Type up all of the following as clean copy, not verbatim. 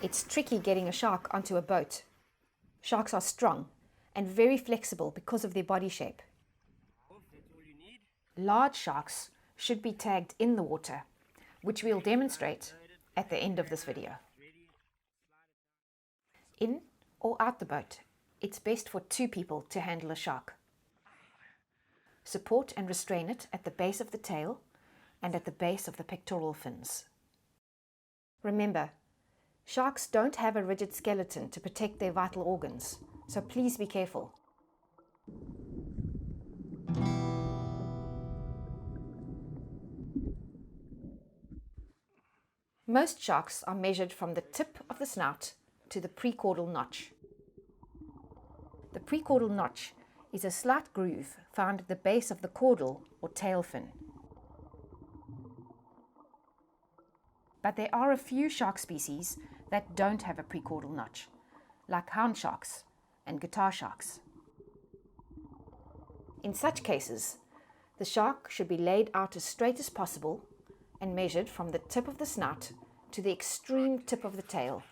It's tricky getting a shark onto a boat. Sharks are strong and very flexible because of their body shape. Large sharks should be tagged in the water, which we'll demonstrate at the end of this video. In or out the boat, it's best for 2 people to handle a shark. Support and restrain it at the base of the tail and at the base of the pectoral fins. Remember, sharks don't have a rigid skeleton to protect their vital organs, so please be careful. Most sharks are measured from the tip of the snout to the precaudal notch. The precaudal notch is a slight groove found at the base of the caudal or tail fin. But there are a few shark species that don't have a precaudal notch, like hound sharks and guitar sharks. In such cases, the shark should be laid out as straight as possible and measured from the tip of the snout to the extreme tip of the tail.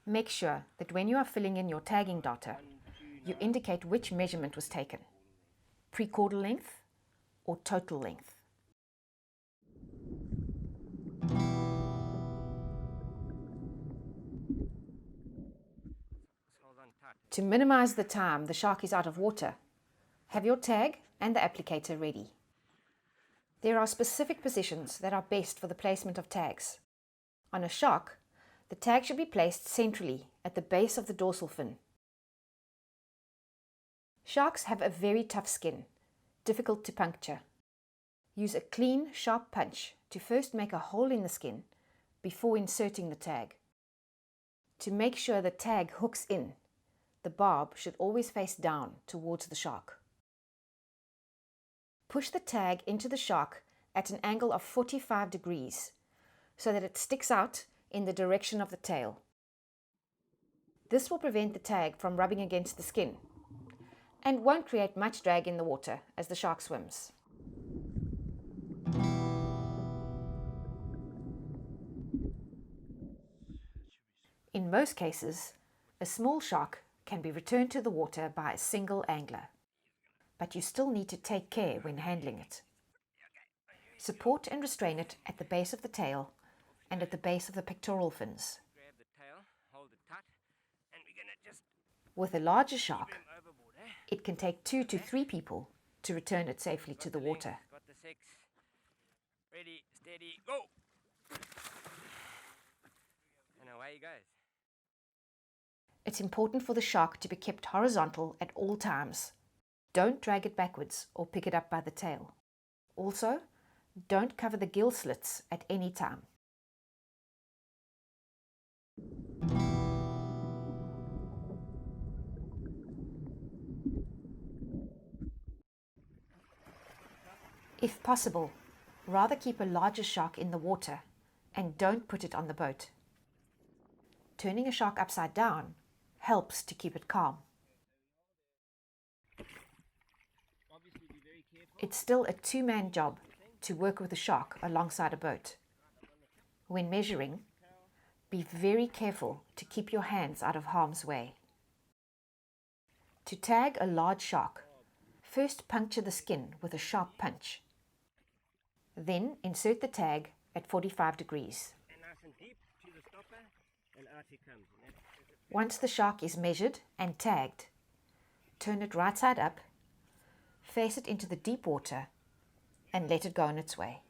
Make sure that when you are filling in your tagging data, you indicate which measurement was taken, precaudal length or total length. To minimize the time the shark is out of water, have your tag and the applicator ready. There are specific positions that are best for the placement of tags. On a shark, the tag should be placed centrally at the base of the dorsal fin. Sharks have a very tough skin, difficult to puncture. Use a clean, sharp punch to first make a hole in the skin before inserting the tag. To make sure the tag hooks in, the barb should always face down towards the shark. Push the tag into the shark at an angle of 45 degrees so that it sticks out in the direction of the tail. This will prevent the tag from rubbing against the skin and won't create much drag in the water as the shark swims. In most cases, a small shark can be returned to the water by a single angler, but you still need to take care when handling it. Support and restrain it at the base of the tail and at the base of the pectoral fins. With a larger shark, it can take 2 to 3 people to return it safely to the water. Ready, steady, go! And away he goes. It's important for the shark to be kept horizontal at all times. Don't drag it backwards or pick it up by the tail. Also, don't cover the gill slits at any time. If possible, rather keep a larger shark in the water and don't put it on the boat. Turning a shark upside down helps to keep it calm. It's still a 2-man job to work with a shark alongside a boat. When measuring, be very careful to keep your hands out of harm's way. To tag a large shark, first puncture the skin with a sharp punch. Then insert the tag at 45 degrees. Once the shark is measured and tagged, turn it right side up, face it into the deep water, and let it go on its way.